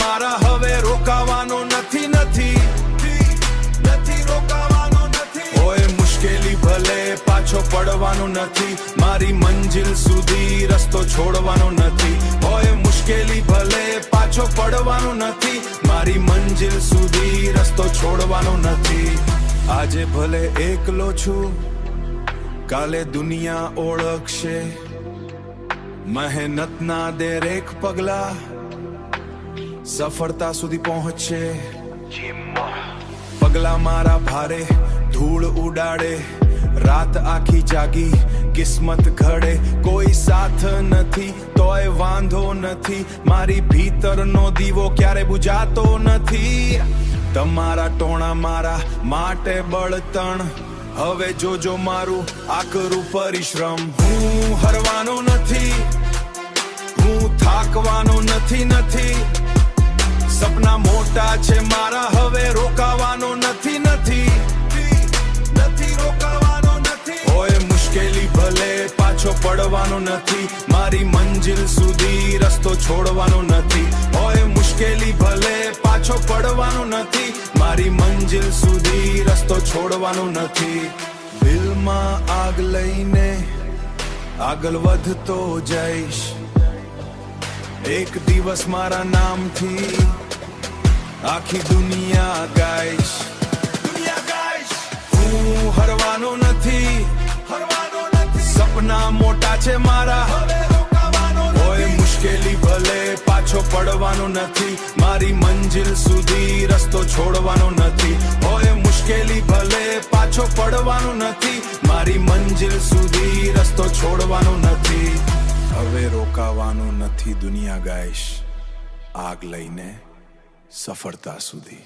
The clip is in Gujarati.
મારા હવે રોકાવાનો નથી નથી નથી રોકાવાનો નથી ઓય મુશ્કેલી ભલે પાછો પડવાનો નથી મારી મંજિલ સુધી રસ્તો છોડવાનો નથી ઓય મુશ્કેલી ભલે પાછો પડવાનો નથી મારી મંજિલ સુધી રસ્તો છોડવાનો નથી આજે ભલે એકલો છું કાલે દુનિયા ઓળખશે મહેનતના દરેક પગલા સફળતા સુધી પહોંચશે પગલા મારા ભારે ધૂળ ઉડાડે રાત આખી જાગી કિસ્મત ઘડે કોઈ સાથ નથી તોય વાંધો નથી મારી ભીતરનો દીવો ક્યારે બુજાતો નથી તમારા ટોણા મારા માટે બળતણ હવે જોજો મારું આકરું પરિશ્રમ હું હરવાનો નથી હું થાકવાનો નથી નથી સપના મોટા છે મારા હવે રોકાવાનો નથી નથી નથી રોકાવાનો નથી ઓય મુશ્કેલી ભલે પાછો પડવાનો નથી મારી મંજિલ સુધી રસ્તો છોડવાનો નથી ઓય મુશ્કેલી ભલે પાછો પડવાનો નથી મારી મંજિલ સુધી રસ્તો છોડવાનો નથી દિલમાં આગ લઈને આગળ વધતો જઈશ એક દિવસ મારા નામથી આખી દુનિયા ગાઈશ હું હરવાનો નથી સપના મોટા છે મારા ઓય મુશ્કેલી ભલે પાછો પડવાનો નથી મારી મંજિલ સુધી રસ્તો છોડવાનો નથી ઓય મુશ્કેલી ભલે પાછો પડવાનો નથી મારી મંજિલ સુધી રસ્તો છોડવાનો નથી હવે રોકાવાનું નથી દુનિયા ગાઈશ આગ લઈને સફળતા સુધી